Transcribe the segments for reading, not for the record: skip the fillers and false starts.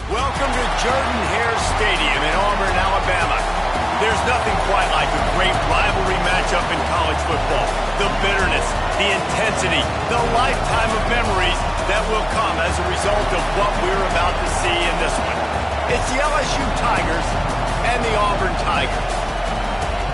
Welcome to Jordan-Hare Stadium in Auburn, Alabama. There's nothing quite like a great rivalry matchup in college football. The bitterness, the intensity, the lifetime of memories that will come as a result of what we're about to see in this one. It's the LSU Tigers and the Auburn Tigers.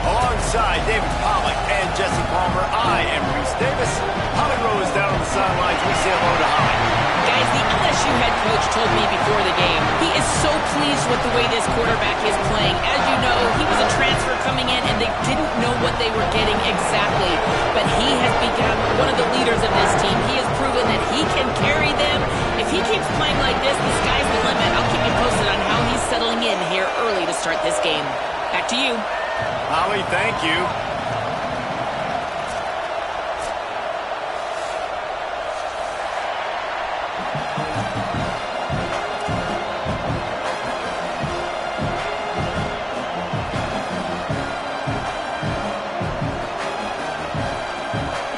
Alongside David Pollack and Jesse Palmer, I am Reese Davis. Holly Rose down on the sidelines. We say hello to Holly. Guys, the LSU head coach told me before the game he is so pleased with the way this quarterback is playing. As you know, he was a transfer coming in, and they didn't know what they were getting exactly. But he has become one of the leaders of this team. He has proven that he can carry them. If he keeps playing like this, the sky's the limit. I'll keep you posted on how he's settling in here early to start this game. Back to you. Holly, thank you.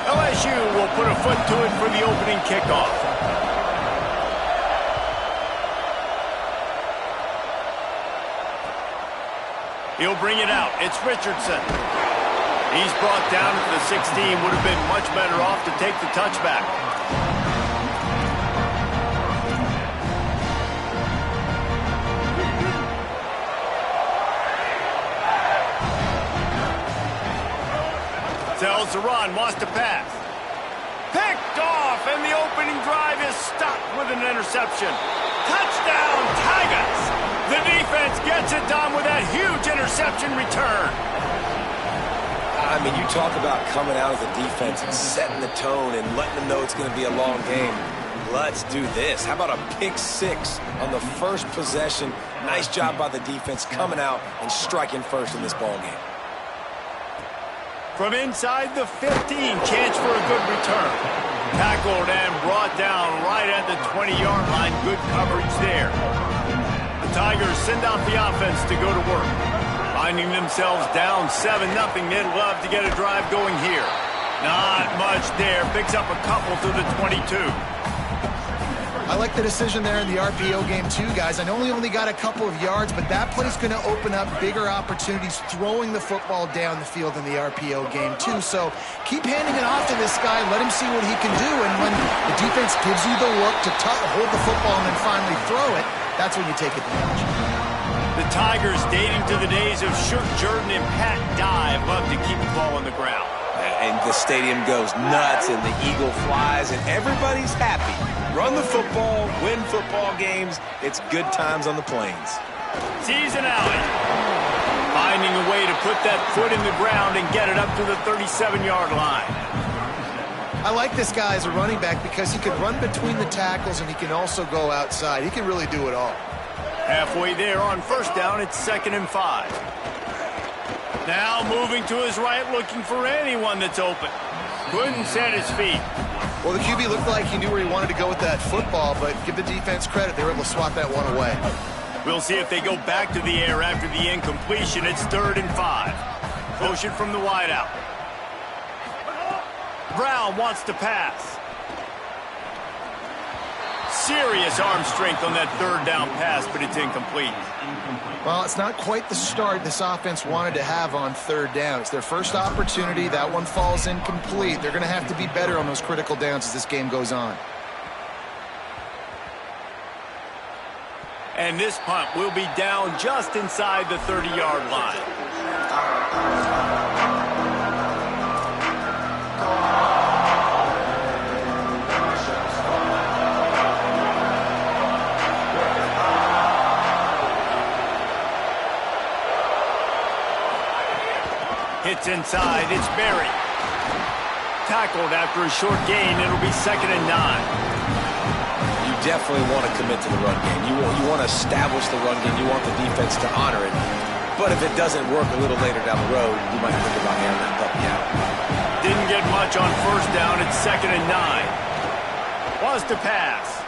LSU will put a foot to it for the opening kickoff. He'll bring it out. It's Richardson. He's brought down at the 16. Would have been much better off to take the touchback. Tells to run, wants to pass. Picked off, and the opening drive is stopped with an interception. Touchdown, Tigers! The defense gets it done with that huge interception return. I mean, you talk about coming out as a defense and setting the tone and letting them know it's going to be a long game. Let's do this. How about a pick six on the first possession? Nice job by the defense coming out and striking first in this ball game. From inside the 15, chance for a good return. Tackled and brought down right at the 20-yard line. Good coverage there. The Tigers send out the offense to go to work. Finding themselves down 7-0, they'd love to get a drive going here. Not much there. Picks up a couple to the 22. I like the decision there in the RPO game too, guys. I know he only got a couple of yards, but that play's going to open up bigger opportunities throwing the football down the field in the RPO game too. So keep handing it off to this guy. Let him see what he can do. And when the defense gives you the look to hold the football and then finally throw it, that's when you take advantage. The Tigers, dating to the days of Shook Jordan and Pat Dye, love to keep the ball on the ground. And the stadium goes nuts, and the eagle flies, and everybody's happy. Run the football, win football games. It's good times on the plains. Sees an alley. Finding a way to put that foot in the ground and get it up to the 37-yard line. I like this guy as a running back because he can run between the tackles and he can also go outside. He can really do it all. Halfway there on first down, it's 2nd and 5. Now moving to his right, looking for anyone that's open. Couldn't set his feet. Well, the QB looked like he knew where he wanted to go with that football, but give the defense credit. They were able to swat that one away. We'll see if they go back to the air after the incompletion. It's 3rd and 5. Motion from the wideout. Brown wants to pass. Serious arm strength on that 3rd down pass, but it's incomplete. Well, it's not quite the start this offense wanted to have on 3rd down. It's their first opportunity. That one falls incomplete. They're going to have to be better on those critical downs as this game goes on. And this punt will be down just inside the 30-yard line. Hits inside, it's Berry. Tackled after a short gain, it'll be 2nd and 9. You definitely want to commit to the run game. You want to establish the run game. You want the defense to honor it. But if it doesn't work a little later down the road, you might think about airing that puppy out. Didn't get much on first down, it's 2nd and 9. Wants to pass.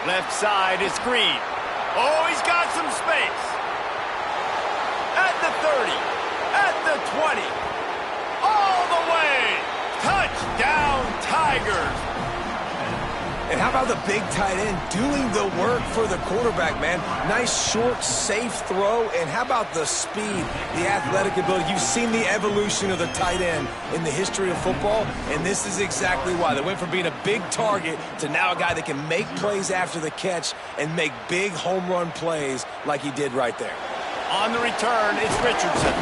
Left side is Green. Oh, he's got some space. At the 30. At the 20, all the way, touchdown Tigers. And how about the big tight end doing the work for the quarterback, man? Nice, short, safe throw. And how about the speed, the athletic ability? You've seen the evolution of the tight end in the history of football, and this is exactly why. They went from being a big target to now a guy that can make plays after the catch and make big home run plays like he did right there. On the return, it's Richardson.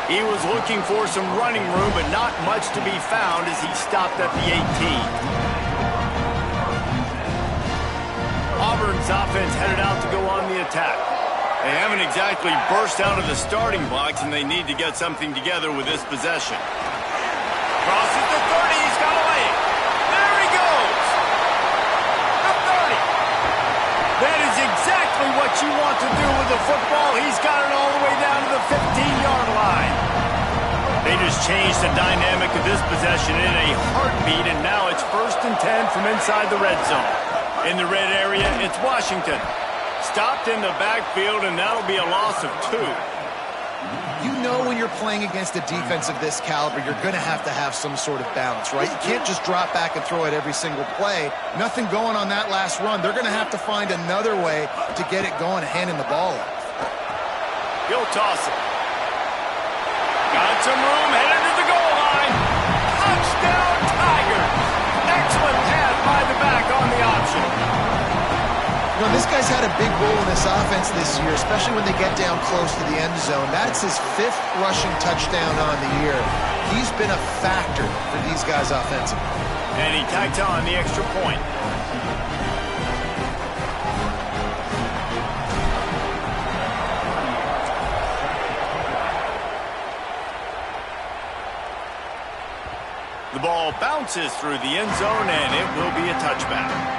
He was looking for some running room, but not much to be found as he stopped at the 18. Auburn's offense headed out to go on the attack. They haven't exactly burst out of the starting blocks, and they need to get something together with this possession. Crosses the 30. He's got a lane. There he goes. The 30. That is exactly what you want to do with the football. He's got it all the way down to the 15-yard line. They just changed the dynamic of this possession in a heartbeat, and now it's 1st and 10 from inside the red zone. In the red area, it's Washington. Stopped in the backfield, and that'll be a loss of 2. You know when you're playing against a defense of this caliber, you're going to have some sort of balance, right? You can't just drop back and throw it every single play. Nothing going on that last run. They're going to have to find another way to get it going, handing the ball off. He'll toss it. Got some room, headed to the goal line. Touchdown, Tigers. Excellent pass by the back on the option. You know, this guy's had a big role in this offense this year, especially when they get down close to the end zone. That's his 5th rushing touchdown on the year. He's been a factor for these guys offensively. And he tacked on the extra point. The ball bounces through the end zone, and it will be a touchback.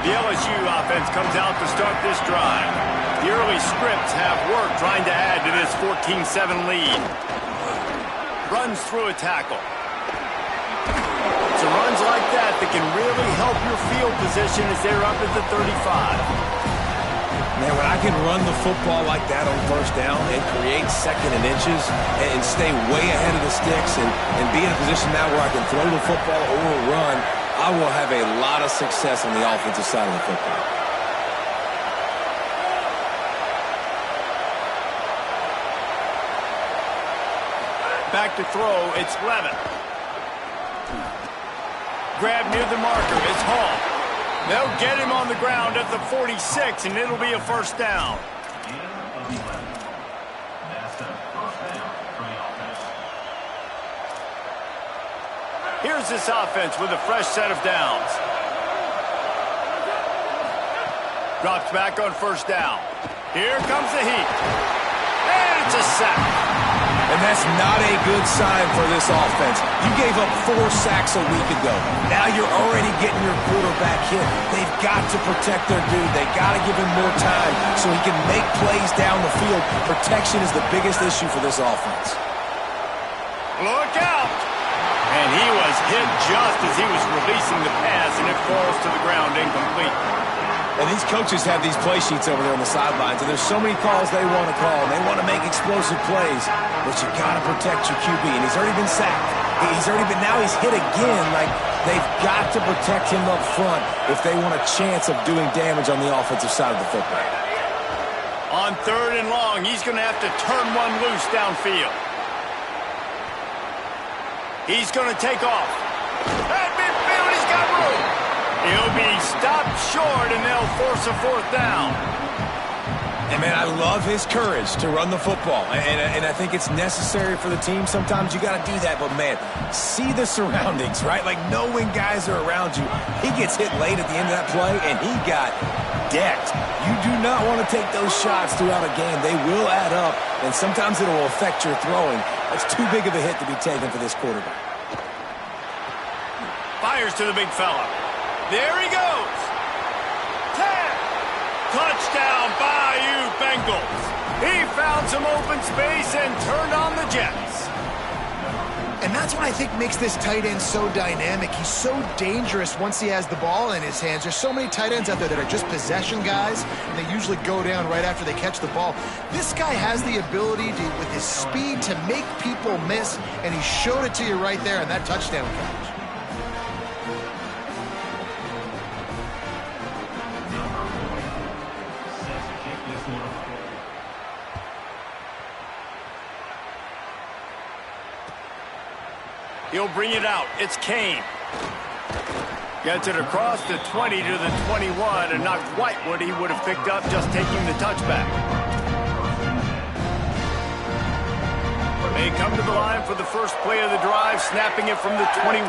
The LSU offense comes out to start this drive. The early scripts have worked trying to add to this 14-7 lead. Runs through a tackle. It's runs like that that can really help your field position as they're up at the 35. Man, when I can run the football like that on 1st down and create 2nd and inches and stay way ahead of the sticks and be in a position now where I can throw the football or run, I will have a lot of success on the offensive side of the football. Back to throw, it's Levin. Grab near the marker, it's Hall. They'll get him on the ground at the 46, and it'll be a 1st down. Here's this offense with a fresh set of downs. Drops back on 1st down. Here comes the heat. And it's a sack. And that's not a good sign for this offense. You gave up 4 sacks a week ago. Now you're already getting your quarterback hit. They've got to protect their dude. They've got to give him more time so he can make plays down the field. Protection is the biggest issue for this offense. Look out! And he was hit just as he was releasing the pass, and it falls to the ground incomplete. And these coaches have these play sheets over there on the sidelines, and there's so many calls they want to call. They want to make explosive plays, but you got to protect your QB. And he's already been sacked. Now he's hit again. Like, they've got to protect him up front if they want a chance of doing damage on the offensive side of the football. On 3rd and long, he's going to have to turn one loose downfield. He's going to take off. At midfield, he's got room. He'll be stopped short, and they'll force a 4th down. And, man, I love his courage to run the football. And I think it's necessary for the team. Sometimes you got to do that. But, man, see the surroundings, right? Like, know when guys are around you. He gets hit late at the end of that play, and he got decked. You do not want to take those shots throughout a game. They will add up, and sometimes it will affect your throwing. That's too big of a hit to be taken for this quarterback. Fires to the big fella. There he goes. 10. Touchdown, Bayou Bengals. He found some open space and turned on the Jets. And that's what I think makes this tight end so dynamic. He's so dangerous once he has the ball in his hands. There's so many tight ends out there that are just possession guys, and they usually go down right after they catch the ball. This guy has the ability to, with his speed, to make people miss, and he showed it to you right there in that touchdown catch. He'll bring it out. It's Kane. Gets it across the 20 to the 21, and not quite what he would have picked up just taking the touchback. They come to the line for the first play of the drive, snapping it from the 21.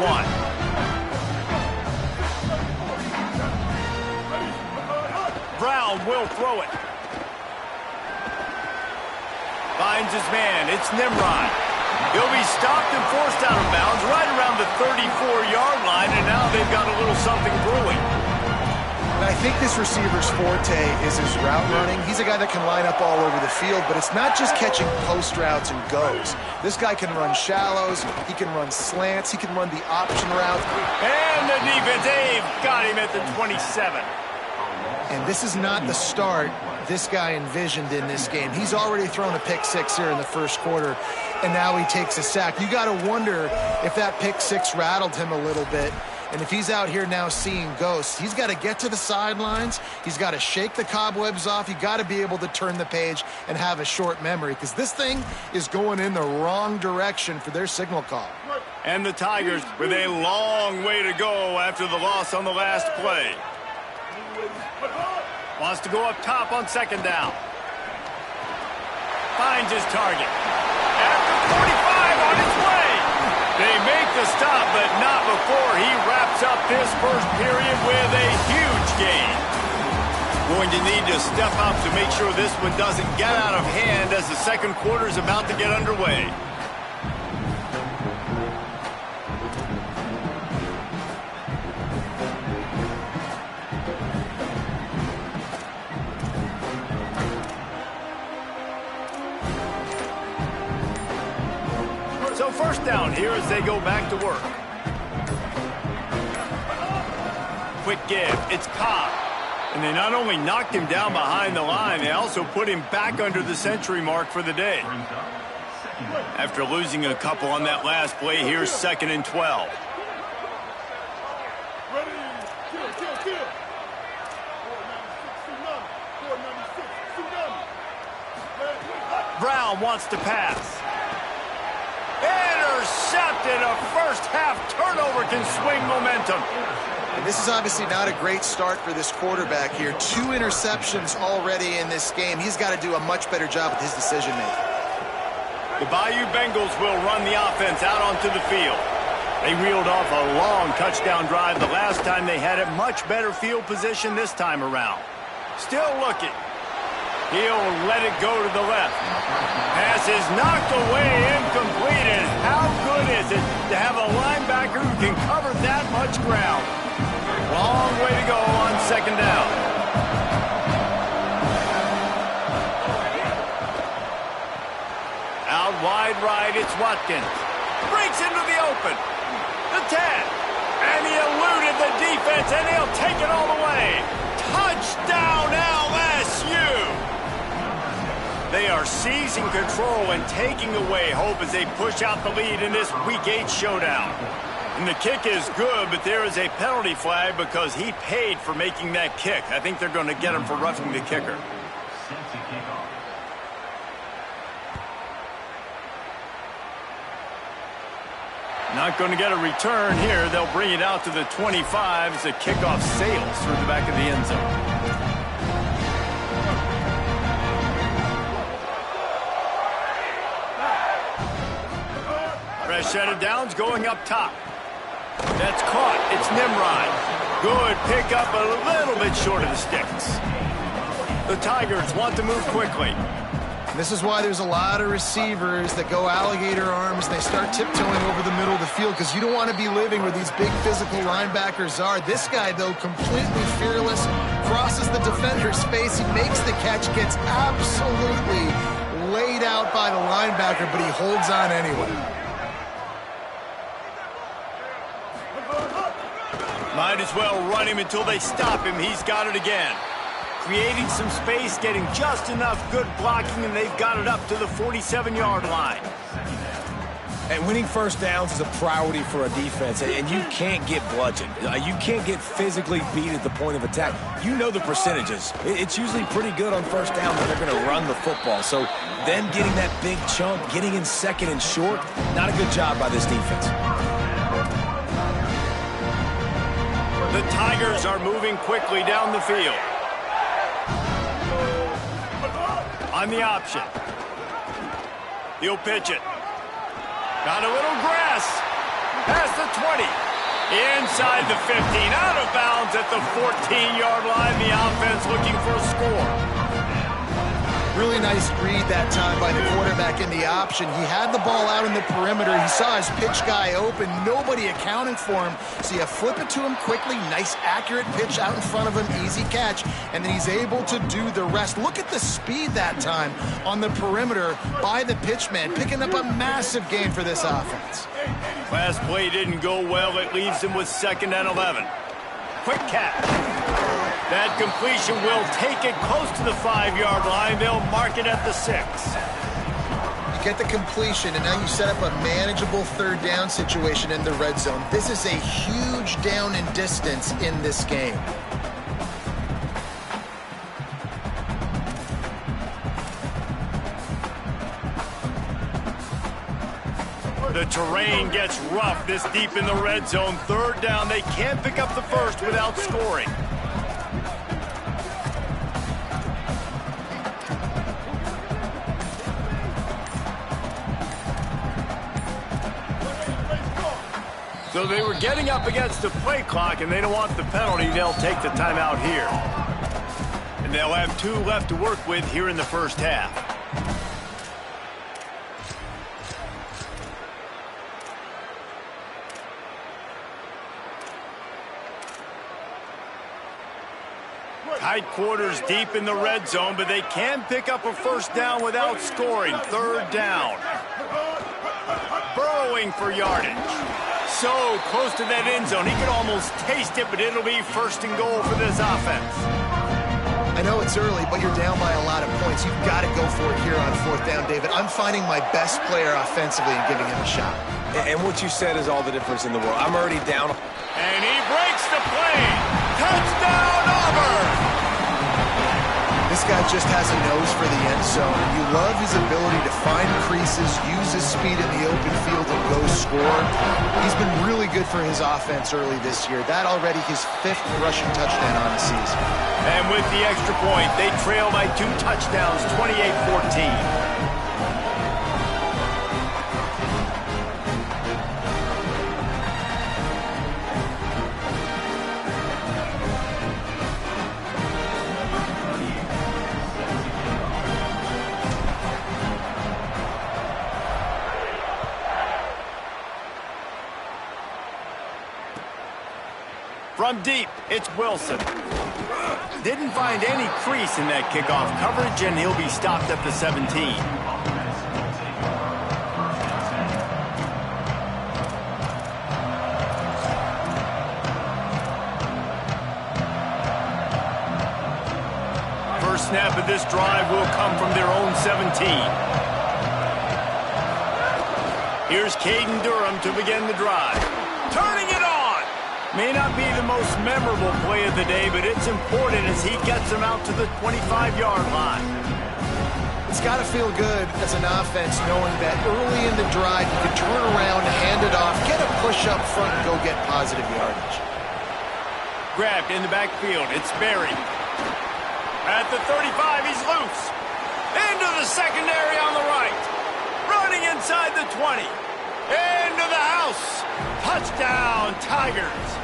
Brown will throw it. Finds his man. It's Nimrod. He'll be stopped and forced out of bounds right around the 34-yard line, and now they've got a little something brewing. And I think this receiver's forte is his route running. He's a guy that can line up all over the field, but it's not just catching post routes and goes. This guy can run shallows, he can run slants, he can run the option route. And the defense, they've got him at the 27. And this is not the start this guy envisioned in this game. He's already thrown a pick six here in the first quarter, and now he takes a sack. You got to wonder if that pick six rattled him a little bit. And if he's out here now seeing ghosts, he's got to get to the sidelines. He's got to shake the cobwebs off. You got to be able to turn the page and have a short memory, because this thing is going in the wrong direction for their signal call. And the Tigers with a long way to go after the loss on the last play. Wants to go up top on second down. Finds his target. After 45 on his way. They make the stop, but not before he wraps up this first period with a huge gain. Going to need to step up to make sure this one doesn't get out of hand as the second quarter is about to get underway. So first down here as they go back to work. Quick give. It's Cobb. And they not only knocked him down behind the line, they also put him back under the century mark for the day. After losing a couple on that last play, here's 2nd and 12. Brown wants to pass. Intercepted. A first-half turnover can swing momentum. And this is obviously not a great start for this quarterback here. 2 interceptions already in this game. He's got to do a much better job with his decision-making. The Bayou Bengals will run the offense out onto the field. They reeled off a long touchdown drive the last time they had it. Much better field position this time around. Still looking. He'll let it go to the left. Pass is knocked away, incomplete. And how good is it to have a linebacker who can cover that much ground? Long way to go on second down. Out wide right, it's Watkins. Breaks into the open. The 10. And he eluded the defense, and he'll take it all the way. Touchdown, LSU! They are seizing control and taking away hope as they push out the lead in this Week 8 showdown. And the kick is good, but there is a penalty flag because he paid for making that kick. I think they're going to get him for roughing the kicker. Not going to get a return here. They'll bring it out to the 25 as the kickoff sails through the back of the end zone. Fresh set of downs going up top. That's caught. It's Nimrod. Good pickup, a little bit short of the sticks. The Tigers want to move quickly. This is why there's a lot of receivers that go alligator arms. They start tiptoeing over the middle of the field because you don't want to be living where these big physical linebackers are. This guy, though, completely fearless, crosses the defender's face. He makes the catch, gets absolutely laid out by the linebacker, but he holds on anyway. Might as well run him until they stop him. He's got it again. Creating some space, getting just enough good blocking, and they've got it up to the 47-yard line. And winning first downs is a priority for a defense, and you can't get bludgeoned. You can't get physically beat at the point of attack. You know the percentages. It's usually pretty good on first down that they're going to run the football. So them getting that big chunk, getting in second and short, not a good job by this defense. The Tigers are moving quickly down the field. On the option. He'll pitch it. Got a little grass. Past the 20. Inside the 15. Out of bounds at the 14-yard line. The offense looking for a score. Really nice read that time by the quarterback in the option. He had the ball out in the perimeter. He saw his pitch guy open. Nobody accounting for him. So you flip it to him quickly. Nice, accurate pitch out in front of him. Easy catch. And then he's able to do the rest. Look at the speed that time on the perimeter by the pitchman, picking up a massive gain for this offense. Last play didn't go well. It leaves him with 2nd and 11. Quick catch. That completion will take it close to the 5-yard line. They'll mark it at the 6. You get the completion, and now you set up a manageable 3rd down situation in the red zone. This is a huge down in distance in this game. The terrain gets rough this deep in the red zone. 3rd down. They can't pick up the first without scoring. So they were getting up against the play clock, and they don't want the penalty. They'll take the timeout here. And they'll have 2 left to work with here in the first half. Tight quarters deep in the red zone, but they can pick up a first down without scoring. 3rd down. Burrowing for yardage. So close to that end zone. He could almost taste it, but it'll be 1st and goal for this offense. I know it's early, but you're down by a lot of points. You've got to go for it here on 4th down, David. I'm finding my best player offensively and giving him a shot. And what you said is all the difference in the world. I'm already down. And he breaks the play. Touchdown, Auburn! This guy just has a nose for the end zone. You love his ability to find creases, use his speed in the open field, and go score. He's been really good for his offense early this year. That already his 5th rushing touchdown on the season. And with the extra point, they trail by 2 touchdowns, 28-14. From deep, it's Wilson. Didn't find any crease in that kickoff coverage, and he'll be stopped at the 17. First snap of this drive will come from their own 17. Here's Caden Durham to begin the drive. Turning it on! May not be the most memorable play of the day, but it's important as he gets them out to the 25-yard line. It's got to feel good as an offense knowing that early in the drive you can turn around, hand it off, get a push up front, and go get positive yardage. Grabbed in the backfield. It's Berry. At the 35, he's loose. Into the secondary on the right. Running inside the 20. Into the house. Touchdown, Tigers.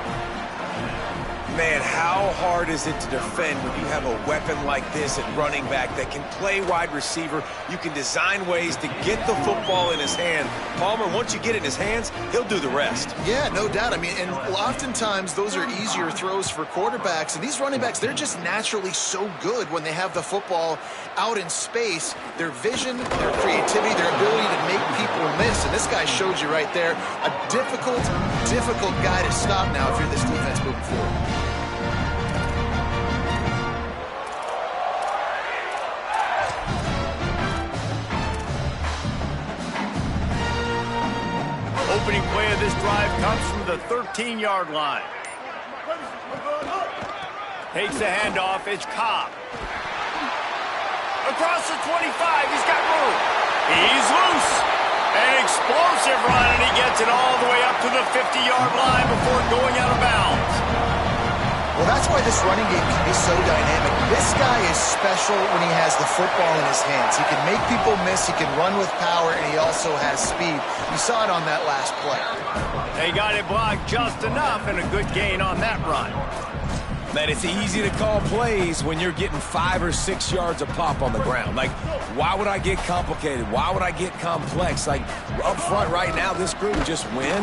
Man, how hard is it to defend when you have a weapon like this at running back that can play wide receiver? You can design ways to get the football in his hand. Palmer, once you get it in his hands, he'll do the rest. Yeah, no doubt. I mean, and oftentimes those are easier throws for quarterbacks. And these running backs, they're just naturally so good when they have the football out in space. Their vision, their creativity, their ability to make people miss. And this guy showed you right there, a difficult guy to stop now if you're this defense moving forward. Opening play of this drive comes from the 13-yard line. Takes the handoff. It's Cobb. Across the 25. He's got room. He's loose. An explosive run, and he gets it all the way up to the 50-yard line before going out of bounds. Well, that's why this running game can be so dynamic. This guy is special when he has the football in his hands. He can make people miss, he can run with power, and he also has speed. You saw it on that last play. They got it blocked just enough, and a good gain on that run. Man, it's easy to call plays when you're getting 5 or 6 yards a pop on the ground. Like, why would I get complicated? Why would I get complex? Like, up front right now, this group just win,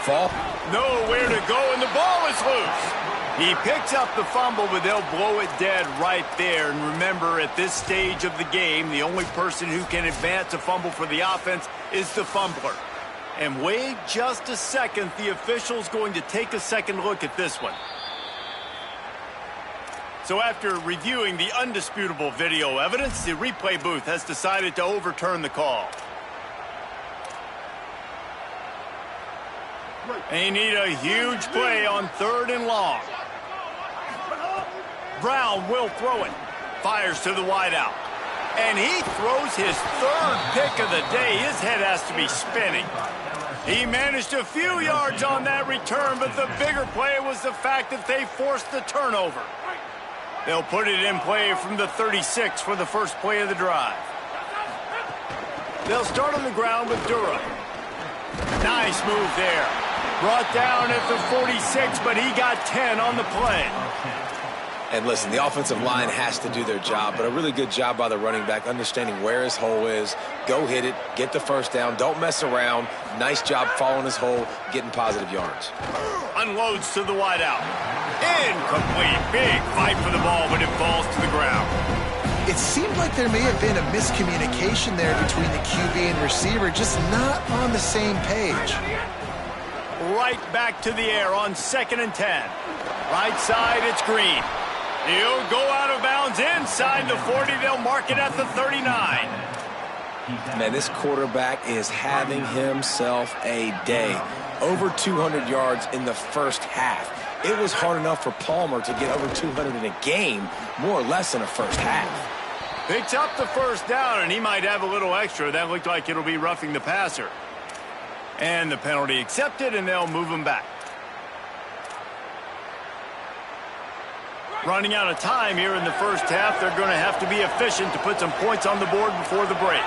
fall. Nowhere to go, and the ball is loose. He picks up the fumble, but they'll blow it dead right there. And remember, at this stage of the game, the only person who can advance a fumble for the offense is the fumbler. And wait just a second, the official's going to take a second look at this one. So after reviewing the undisputable video evidence, the replay booth has decided to overturn the call. They need a huge play on 3rd and long. Brown will throw it. Fires to the wideout. And he throws his 3rd pick of the day. His head has to be spinning. He managed a few yards on that return, but the bigger play was the fact that they forced the turnover. They'll put it in play from the 36 for the first play of the drive. They'll start on the ground with Durham. Nice move there. Brought down at the 46, but he got 10 on the play. And listen, the offensive line has to do their job, but a really good job by the running back, understanding where his hole is. Go hit it, get the first down, don't mess around. Nice job following his hole, getting positive yards. Unloads to the wideout. Incomplete. Big fight for the ball, but it falls to the ground. It seemed like there may have been a miscommunication there between the QB and receiver, just not on the same page. Right back to the air on 2nd and 10. Right side, it's Green. He'll go out of bounds inside the 40. They'll mark it at the 39. Man, this quarterback is having himself a day. Over 200 yards in the first half. It was hard enough for Palmer to get over 200 in a game, more or less in a first half. Picks up the first down, and he might have a little extra. That looked like it'll be roughing the passer. And the penalty accepted, and they'll move him back. Running out of time here in the first half. They're going to have to be efficient to put some points on the board before the break.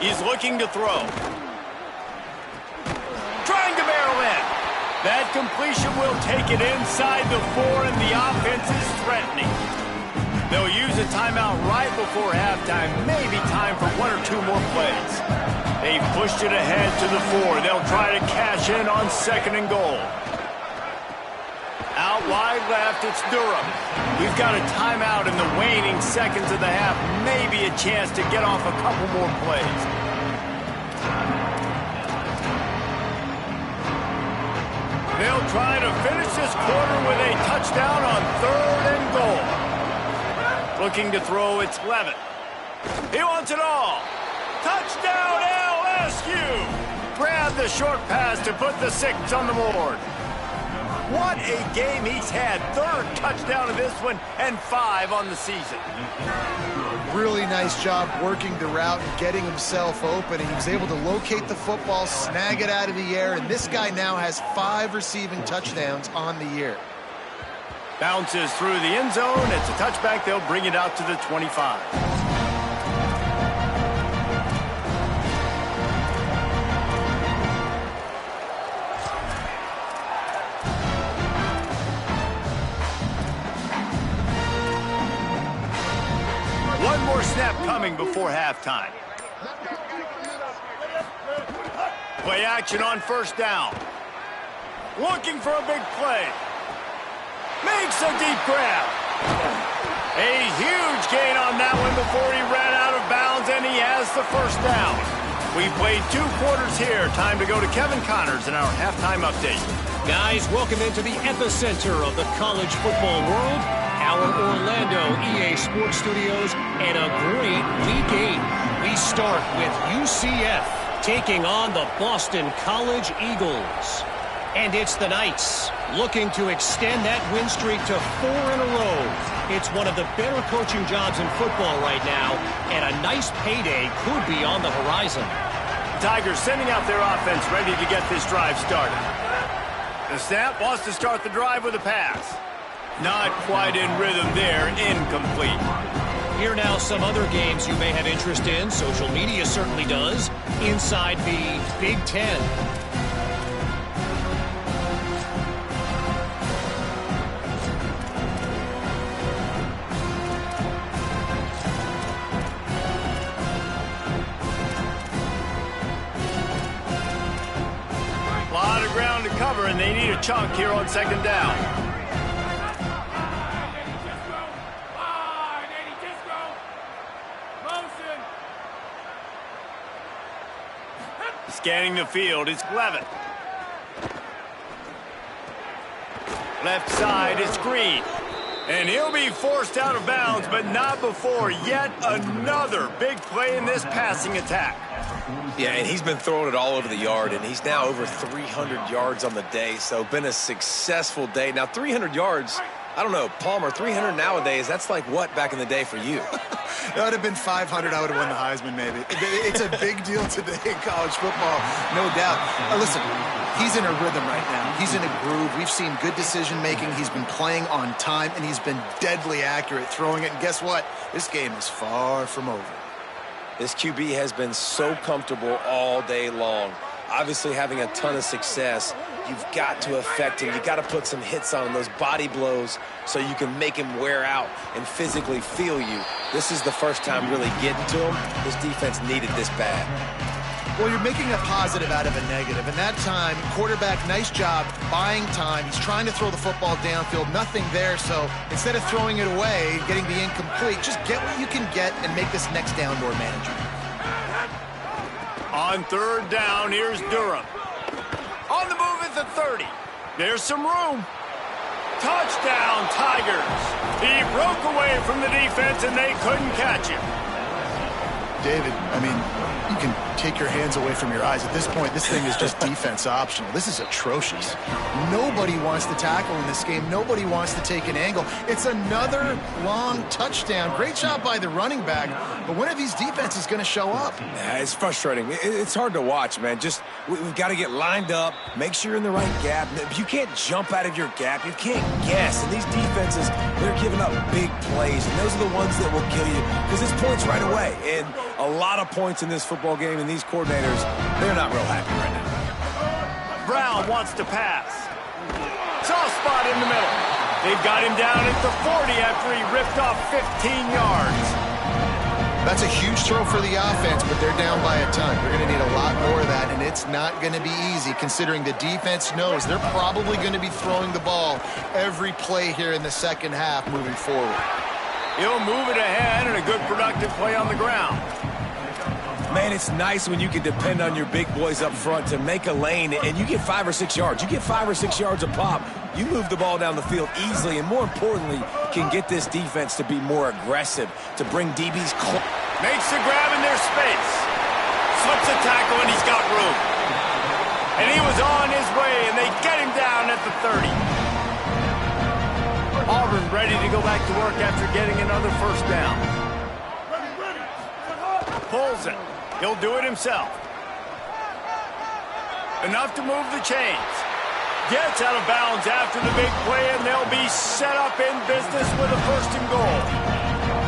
He's looking to throw. Trying to barrel in. That completion will take it inside the 4, and the offense is threatening. They'll use a timeout right before halftime. Maybe time for 1 or 2 more plays. They've pushed it ahead to the 4. They'll try to cash in on 2nd and goal. Out wide left, it's Durham. We've got a timeout in the waning seconds of the half. Maybe a chance to get off a couple more plays. They'll try to finish this quarter with a touchdown on 3rd and goal. Looking to throw, it's Levitt. He wants it all. Touchdown, LSU! Grab the short pass to put the 6 on the board. What a game he's had. 3rd touchdown of this one and 5 on the season. Really nice job working the route and getting himself open. And he was able to locate the football, snag it out of the air, and this guy now has 5 receiving touchdowns on the year. Bounces through the end zone. It's a touchback. They'll bring it out to the 25. One more snap coming before halftime. Play action on first down. Looking for a big play. Makes a deep grab. A huge gain on that one before he ran out of bounds, and he has the first down. We played 2 quarters here. Time to go to Kevin Connors in our halftime update. Guys, welcome into the epicenter of the college football world, our Orlando EA Sports Studios, and a great Week 8. We start with UCF taking on the Boston College Eagles. And it's the Knights looking to extend that win streak to 4 in a row. It's one of the better coaching jobs in football right now, and a nice payday could be on the horizon. Tigers sending out their offense ready to get this drive started. The snap wants to start the drive with a pass. Not quite in rhythm there, incomplete. Here now some other games you may have interest in. Social media certainly does. Inside the Big Ten. A lot of ground to cover, and they need a chunk here on second down. Scanning the field, it's Levitt. Left side, it's Green. And he'll be forced out of bounds, but not before yet another big play in this passing attack. Yeah, and he's been throwing it all over the yard, and he's now over 300 yards on the day, so been a successful day. Now, 300 yards, I don't know, Palmer, 300 nowadays, that's like what back in the day for you? That would have been 500. I would have won the Heisman, maybe. It's a big deal today in college football, no doubt. Listen, he's in a rhythm right now. He's in a groove. We've seen good decision-making. He's been playing on time, and he's been deadly accurate throwing it. And guess what? This game is far from over. This QB has been so comfortable all day long. Obviously having a ton of success. You've got to affect him. You've got to put some hits on him, those body blows, so you can make him wear out and physically feel you. This is the first time really getting to him. This defense needed this bad. Well, you're making a positive out of a negative. And that time, quarterback, nice job buying time. He's trying to throw the football downfield. Nothing there. So instead of throwing it away, getting the incomplete, just get what you can get and make this next down more manageable. On third down, here's Durham. On the move at the 30. There's some room. Touchdown, Tigers. He broke away from the defense, and they couldn't catch him. David, I mean, you can take your hands away from your eyes. At this point, this thing is just defense optional. This is atrocious. Nobody wants to tackle in this game. Nobody wants to take an angle. It's another long touchdown. Great job by the running back, but when are these defenses going to show up? Yeah, it's frustrating. It's hard to watch, man. Just we've got to get lined up, make sure you're in the right gap. You can't jump out of your gap. You can't guess. And these defenses, they're giving up big plays, and those are the ones that will kill you because it's points right away. And a lot of points in this football game, and these coordinators, they're not real happy right now. Brown wants to pass. Soft spot in the middle. They've got him down at the 40 after he ripped off 15 yards. That's a huge throw for the offense, but they're down by a ton. They're going to need a lot more of that, and it's not going to be easy considering the defense knows they're probably going to be throwing the ball every play here in the second half moving forward. He'll move it ahead and a good productive play on the ground. Man, it's nice when you can depend on your big boys up front to make a lane and you get 5 or 6 yards. You get 5 or 6 yards a pop. You move the ball down the field easily and, more importantly, can get this defense to be more aggressive, to bring DBs close. Makes the grab in their space. Slips a tackle and he's got room. And he was on his way and they get him down at the 30. Auburn ready to go back to work after getting another first down. Pulls it. He'll do it himself. Enough to move the chains. Gets out of bounds after the big play, and they'll be set up in business with a 1st and goal.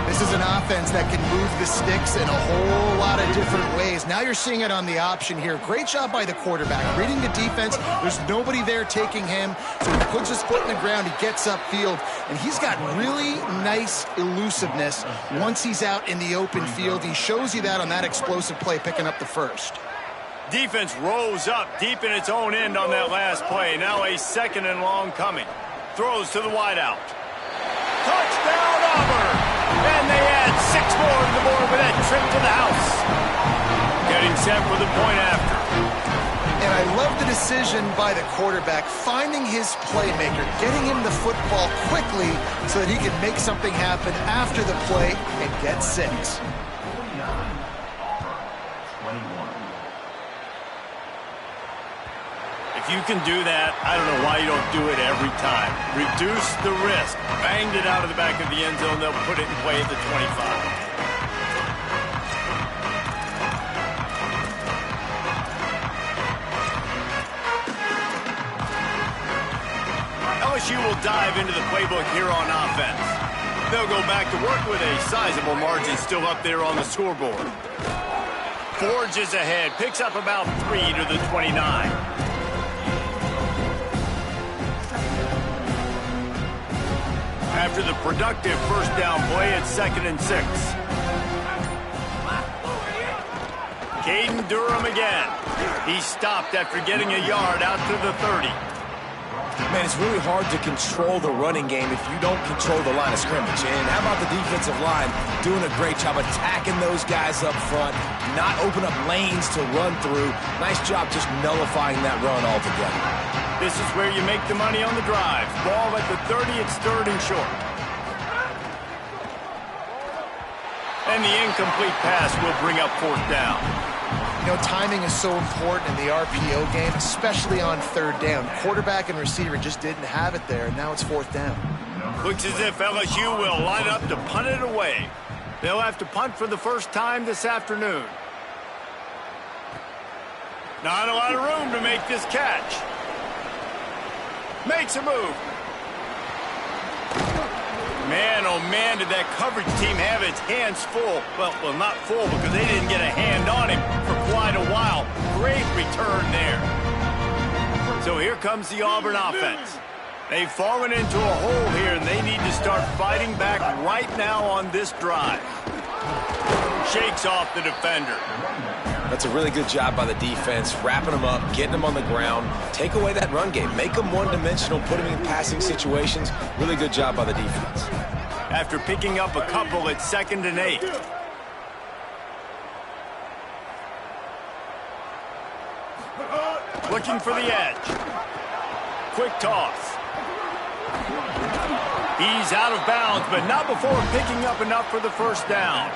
This is an offense that can move the sticks in a whole lot of different ways. Now you're seeing it on the option here. Great job by the quarterback. Reading the defense, there's nobody there taking him, so he puts his foot in the ground, he gets upfield, and he's got really nice elusiveness once he's out in the open field. He shows you that on that explosive play, picking up the 1st. Defense rose up deep in its own end on that last play. Now a 2nd and long coming. Throws to the wideout. Touchdown, Auburn! And they add 6 more to the board with that trip to the house. Getting set for the point after. And I love the decision by the quarterback, finding his playmaker, getting him the football quickly so that he can make something happen after the play and get 6. If you can do that, I don't know why you don't do it every time. Reduce the risk. Banged it out of the back of the end zone. They'll put it in play at the 25. LSU will dive into the playbook here on offense. They'll go back to work with a sizable margin still up there on the scoreboard. Forges ahead, picks up about 3 to the 29. After the productive 1st down play, it's 2nd and 6. Caden Durham again. He stopped after getting a yard out to the 30. Man, it's really hard to control the running game if you don't control the line of scrimmage. And how about the defensive line doing a great job attacking those guys up front, not open up lanes to run through. Nice job just nullifying that run altogether. This is where you make the money on the drive. Ball at the 30, it's 3rd and short. And the incomplete pass will bring up 4th down. You know, timing is so important in the RPO game, especially on 3rd down. Quarterback and receiver just didn't have it there, and now it's 4th down. Looks as if LSU will line up to punt it away. They'll have to punt for the 1st time this afternoon. Not a lot of room to make this catch. Makes a move. Man, oh man, did that coverage team have its hands full. Well, not full because they didn't get a hand on him for quite a while. Great return there. So here comes the Auburn offense. They've fallen into a hole here, and they need to start fighting back right now on this drive. Shakes off the defender. That's a really good job by the defense, wrapping them up, getting them on the ground. Take away that run game. Make them one-dimensional, put them in passing situations. Really good job by the defense. After picking up a couple, it's 2nd and 8. Looking for the edge. Quick toss. He's out of bounds, but not before picking up enough for the 1st down.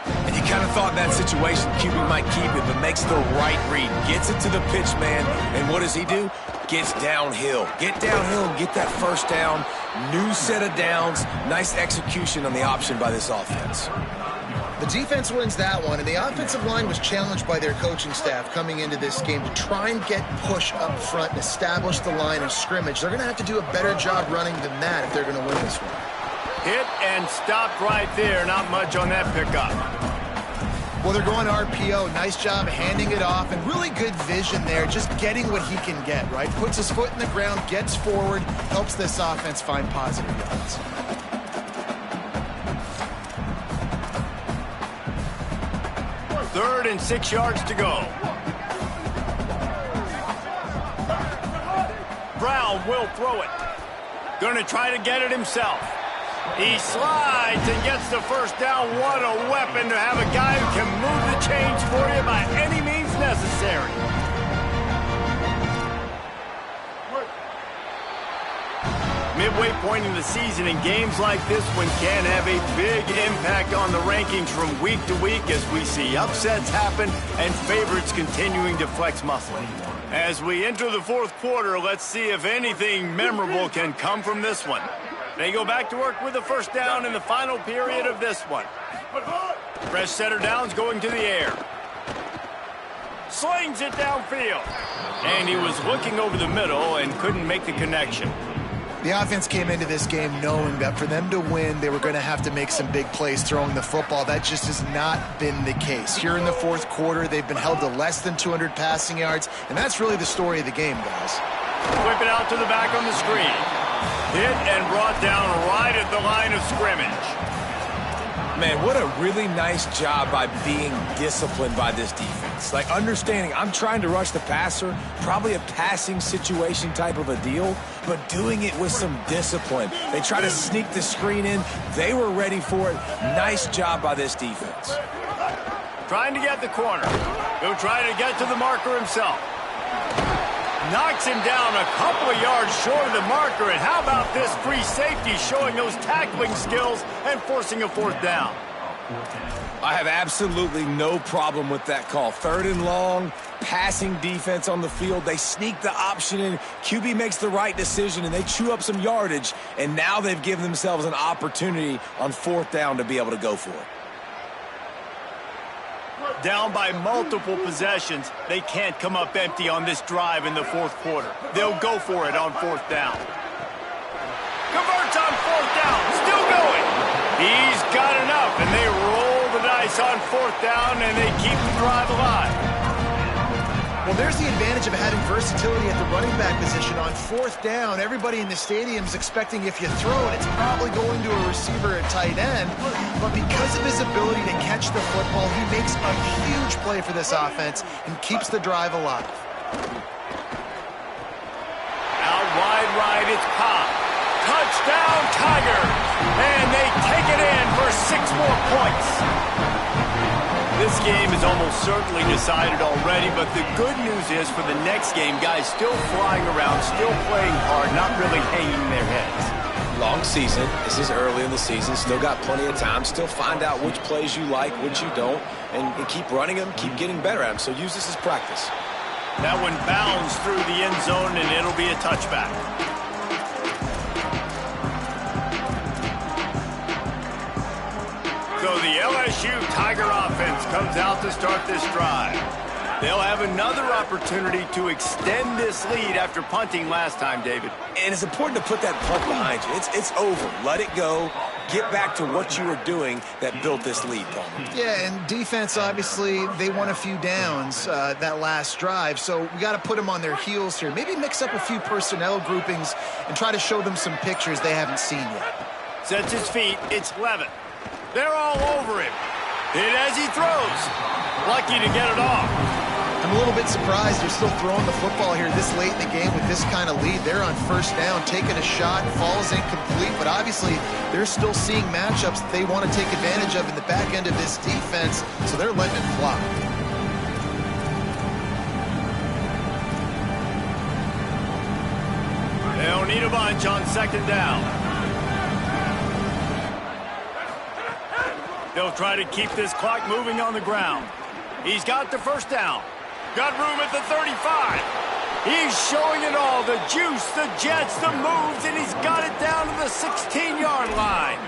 And you kind of thought in that situation QB might keep it, but makes the right read. Gets it to the pitch man, and what does he do? Gets downhill. Get downhill and get that 1st down. New set of downs. Nice execution on the option by this offense. The defense wins that one, and the offensive line was challenged by their coaching staff coming into this game to try and get push up front and establish the line of scrimmage. They're going to have to do a better job running than that if they're going to win this one. Hit and stopped right there. Not much on that pickup. Well, they're going RPO. Nice job handing it off, and really good vision there, just getting what he can get, right? Puts his foot in the ground, gets forward, helps this offense find positive yards. Third and 6 yards to go. Brown will throw it. Going to try to get it himself. He slides and gets the 1st down. What a weapon to have a guy who can move the chains for you by any means necessary. Midway point in the season, and games like this one can have a big impact on the rankings from week to week as we see upsets happen and favorites continuing to flex muscle. As we enter the 4th quarter, let's see if anything memorable can come from this one. They go back to work with the 1st down in the final period of this one. Fresh set of downs going to the air. slings it downfield. And he was looking over the middle and couldn't make the connection. The offense came into this game knowing that for them to win, they were going to have to make some big plays throwing the football. That just has not been the case. Here in the fourth quarter, they've been held to less than 200 passing yards, and that's really the story of the game, guys. Whip it out to the back on the screen. Hit and brought down right at the line of scrimmage. Man, what a really nice job by being disciplined by this defense. Like, understanding I'm trying to rush the passer, probably a passing situation type of a deal, but doing it with some discipline. They try to sneak the screen in. They were ready for it. Nice job by this defense. Trying to get the corner. He'll try to get to the marker himself. Knocks him down a couple of yards short of the marker, and how about this free safety showing those tackling skills and forcing a fourth down? I have absolutely no problem with that call. 3rd and long, passing defense on the field. They sneak the option in. QB makes the right decision, and they chew up some yardage, and now they've given themselves an opportunity on 4th down to be able to go for it. Down by multiple possessions, they can't come up empty on this drive in the fourth quarter. They'll go for it on 4th down. Converts on 4th down, still going. He's got enough, and they roll the dice on 4th down, and they keep the drive alive. Well, there's the advantage of having versatility at the running back position. On 4th down, everybody in the stadium is expecting if you throw it, it's probably going to a receiver at tight end. But because of his ability to catch the football, he makes a huge play for this offense and keeps the drive alive. Out wide right, it's Pop. Touchdown, Tigers! And they take it in for 6 more points. This game is almost certainly decided already, but the good news is for the next game, guys still flying around, still playing hard, not really hanging their heads. Long season. This is early in the season. Still got plenty of time. Still find out which plays you like, which you don't, and keep running them, keep getting better at them. So use this as practice. That one bounds through the end zone, and it'll be a touchback. So the LSU Tiger offense comes out to start this drive. They'll have another opportunity to extend this lead after punting last time, David. And it's important to put that punt behind you. It's over. Let it go. Get back to what you were doing that built this lead, Palmer. Yeah, and defense, obviously, they won a few downs that last drive, so we got to put them on their heels here. Maybe mix up a few personnel groupings and try to show them some pictures they haven't seen yet. Sets his feet. It's Levitt. They're all over him. Hit as he throws. Lucky to get it off. I'm a little bit surprised they're still throwing the football here this late in the game with this kind of lead. They're on 1st down, taking a shot, falls incomplete, but obviously they're still seeing matchups that they want to take advantage of in the back end of this defense, so they're letting it fly. They'll need a bunch on 2nd down. They'll try to keep this clock moving on the ground. He's got the 1st down. Got room at the 35. He's showing it all. The juice, the jets, the moves, and he's got it down to the 16-yard line.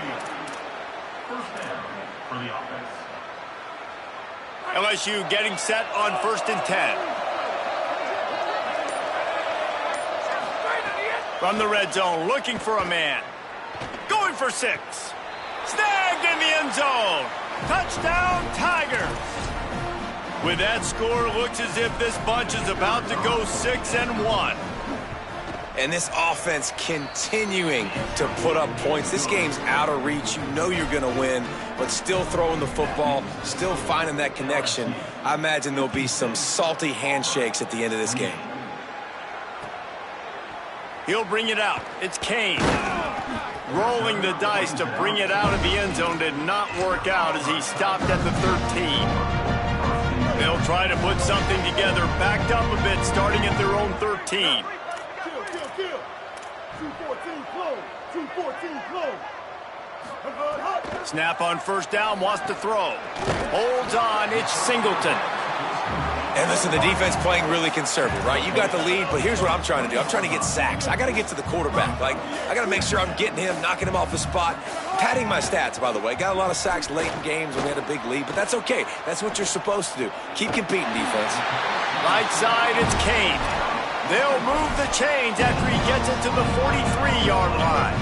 LSU getting set on 1st and 10. From the red zone, looking for a man. Going for 6. Snagged in the end zone. Touchdown, Tigers. With that score, it looks as if this bunch is about to go 6-1. And this offense continuing to put up points. This game's out of reach. You know you're going to win, but still throwing the football, still finding that connection. I imagine there'll be some salty handshakes at the end of this game. He'll bring it out. It's Kane. Rolling the dice to bring it out of the end zone did not work out as he stopped at the 13. They'll try to put something together, backed up a bit, starting at their own 13. 214 close. 214 close. Snap on 1st down, wants to throw. Holds on, it's Singleton. And listen, the defense playing really conservative, right? You got the lead, but here's what I'm trying to do. I'm trying to get sacks. I got to get to the quarterback. Like, I got to make sure I'm getting him, knocking him off the spot. Padding my stats, by the way. Got a lot of sacks late in games when we had a big lead, but that's okay. That's what you're supposed to do. Keep competing, defense. Right side, it's Kane. They'll move the chains after he gets it to the 43-yard line.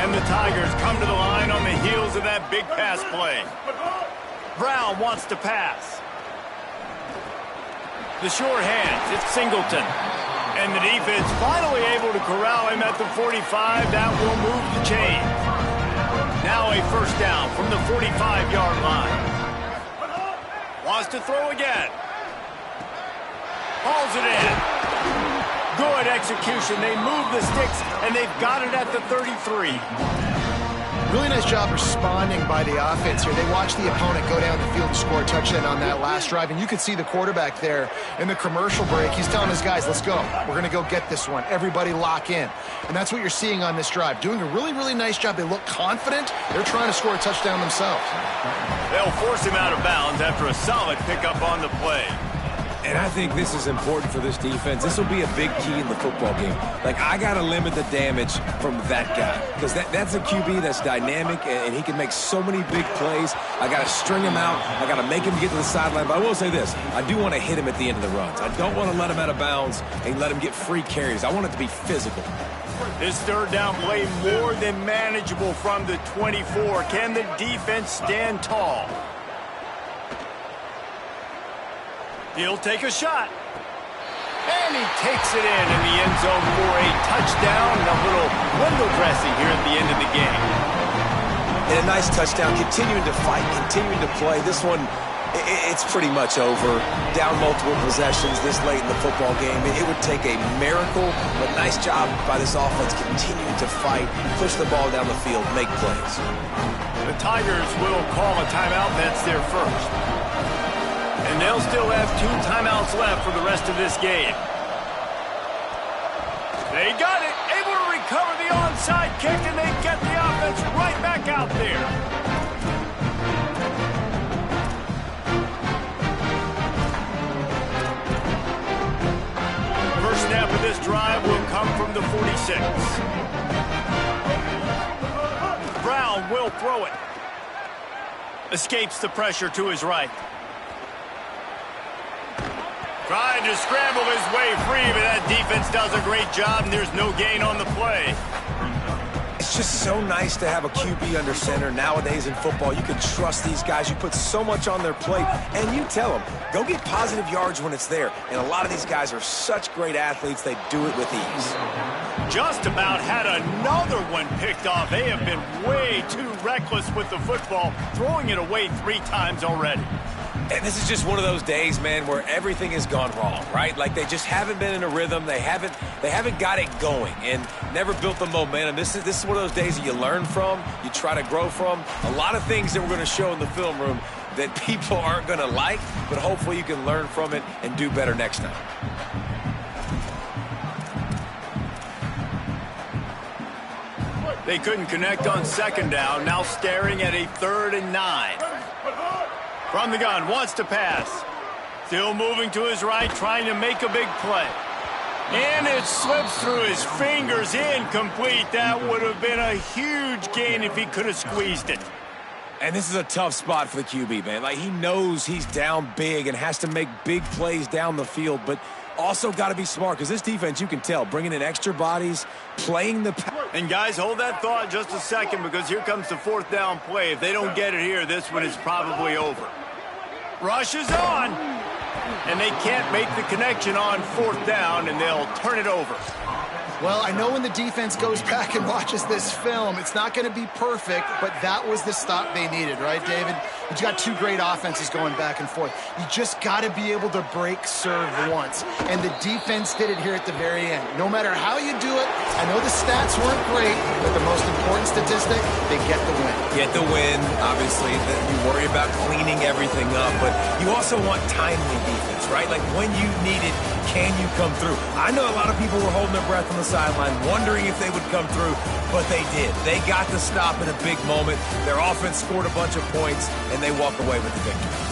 And the Tigers come to the line on the heels of that big pass play. Brown wants to pass. The short hands, it's Singleton. And the defense finally able to corral him at the 45. That will move the chain. Now a first down from the 45-yard line. Wants to throw again. Hauls it in. Good execution. They move the sticks, and they've got it at the 33. Really nice job responding by the offense here. They watched the opponent go down the field and score a touchdown on that last drive, and you could see the quarterback there in the commercial break. He's telling his guys, let's go. We're going to go get this one. Everybody lock in. And that's what you're seeing on this drive. Doing a really, really nice job. They look confident. They're trying to score a touchdown themselves. They'll force him out of bounds after a solid pickup on the play. And I think this is important for this defense. This will be a big key in the football game. Like, I got to limit the damage from that guy. Because that's a QB that's dynamic, and he can make so many big plays. I got to string him out. I got to make him get to the sideline. But I will say this. I do want to hit him at the end of the runs. I don't want to let him out of bounds and let him get free carries. I want it to be physical. This third down play more than manageable from the 24. Can the defense stand tall? He'll take a shot. And he takes it in the end zone for a touchdown and a little window dressing here at the end of the game. And a nice touchdown, continuing to fight, continuing to play. This one, it's pretty much over. Down multiple possessions this late in the football game. It would take a miracle, but nice job by this offense continuing to fight, push the ball down the field, make plays. The Tigers will call a timeout. That's their first. And they'll still have 2 timeouts left for the rest of this game. They got it. Able to recover the onside kick, and they get the offense right back out there. First snap of this drive will come from the 46. Brown will throw it. Escapes the pressure to his right. Trying to scramble his way free, but that defense does a great job, and there's no gain on the play. It's just so nice to have a QB under center nowadays in football. You can trust these guys. You put so much on their plate, and you tell them, go get positive yards when it's there. And a lot of these guys are such great athletes, they do it with ease. Just about had another one picked off. They have been way too reckless with the football, throwing it away 3 times already. And this is just one of those days, man, where everything has gone wrong, right? Like, they just haven't been in a rhythm. They haven't got it going and never built the momentum. This is one of those days that you learn from, you try to grow from. A lot of things that we're going to show in the film room that people aren't going to like, but hopefully you can learn from it and do better next time. They couldn't connect on second down. Now staring at a 3rd and 9. From the gun, wants to pass. Still moving to his right, trying to make a big play. And it slips through his fingers, incomplete. That would have been a huge gain if he could have squeezed it. And this is a tough spot for the QB, man. Like, he knows he's down big and has to make big plays down the field, but also got to be smart, because this defense, you can tell, bringing in extra bodies, playing the... And guys, hold that thought just a second, because here comes the 4th down play. If they don't get it here, this one is probably over. Rush is on, and they can't make the connection on 4th down, and they'll turn it over. Well, I know when the defense goes back and watches this film, it's not going to be perfect, but that was the stop they needed, right, David? You got 2 great offenses going back and forth. You just got to be able to break serve once, and the defense did it here at the very end. No matter how you do it, I know the stats weren't great, but the most important statistic, they get the win. Get the win, obviously. You worry about cleaning everything up, but you also want timely defense, right? Like, when you need it, can you come through? I know a lot of people were holding their breath on the sideline, wondering if they would come through, but they did. They got the stop in a big moment. Their offense scored a bunch of points, and they walk away with the victory.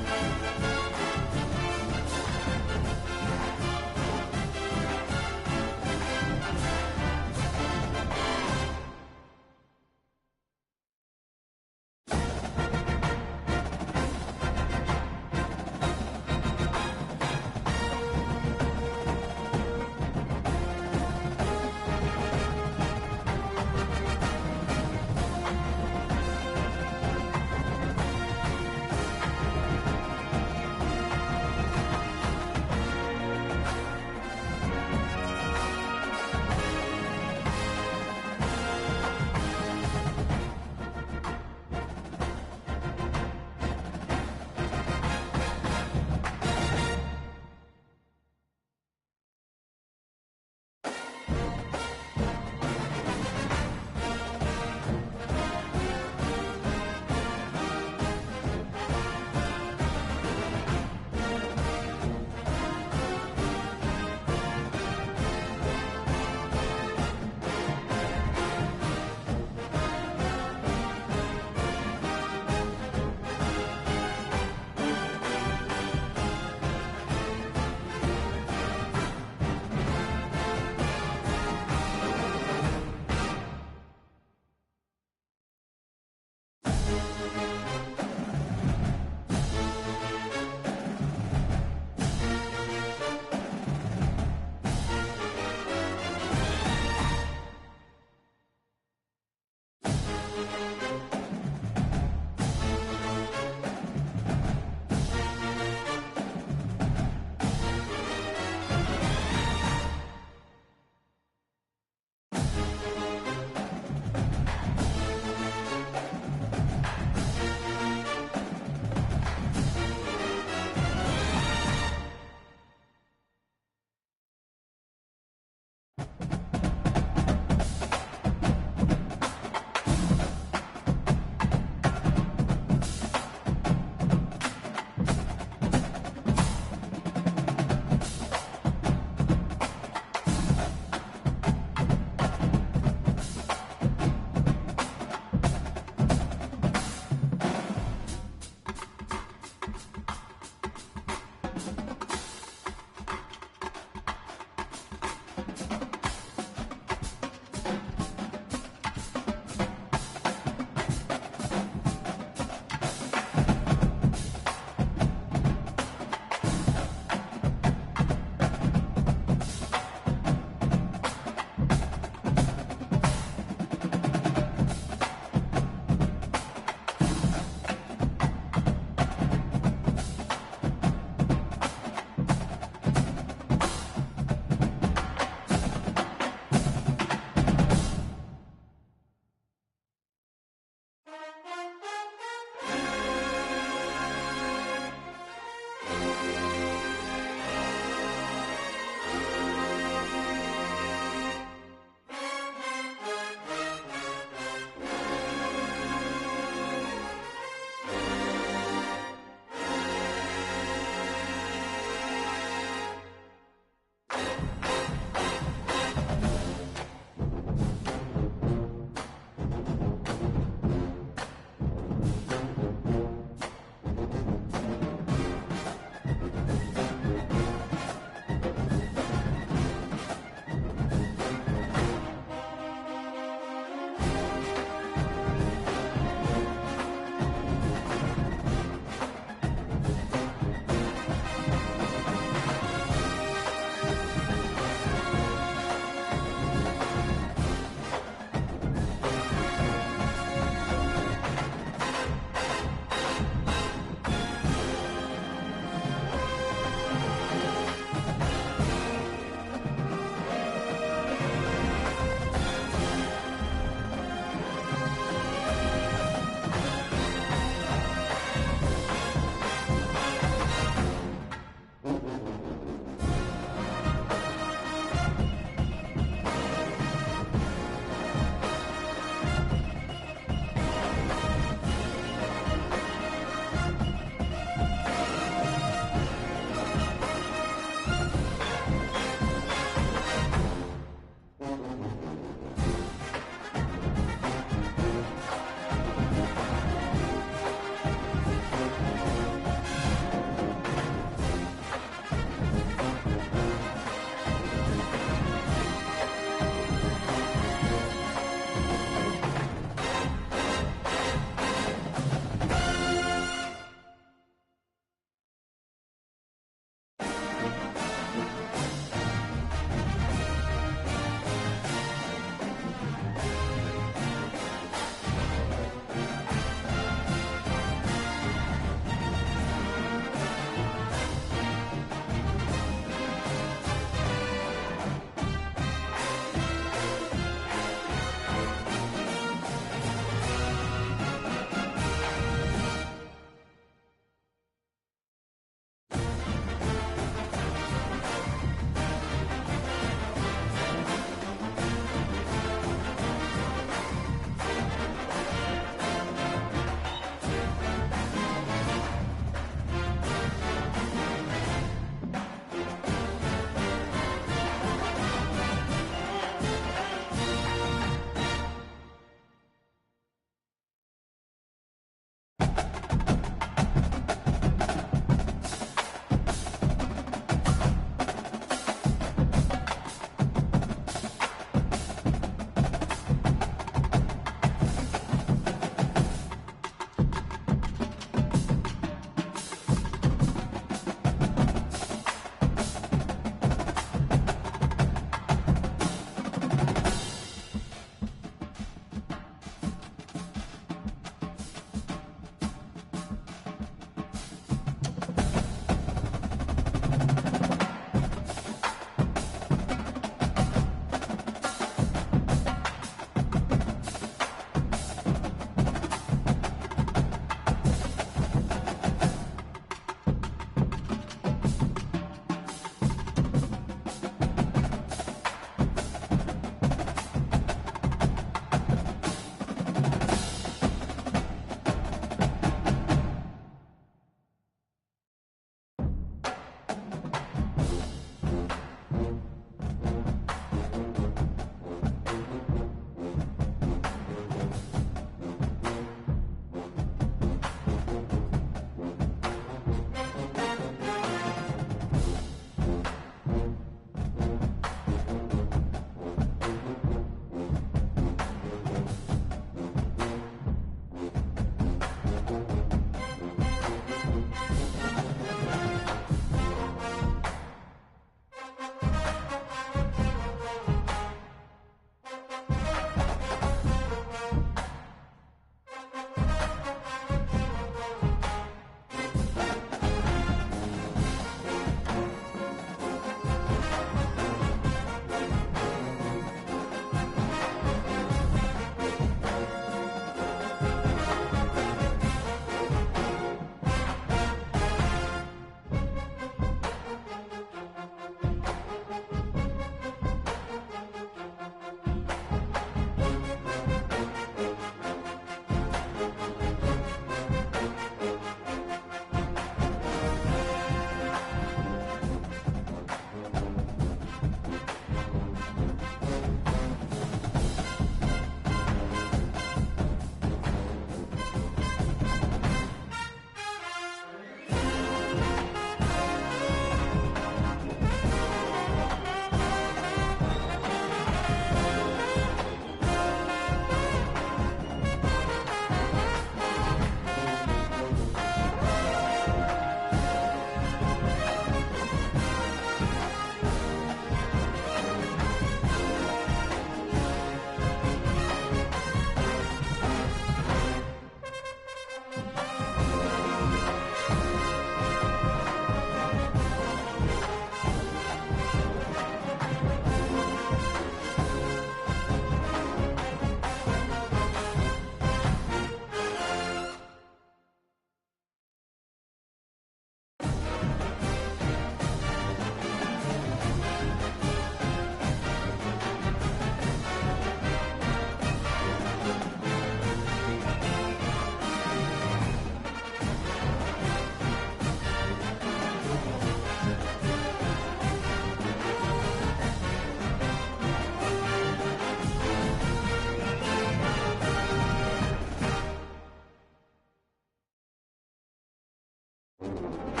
close.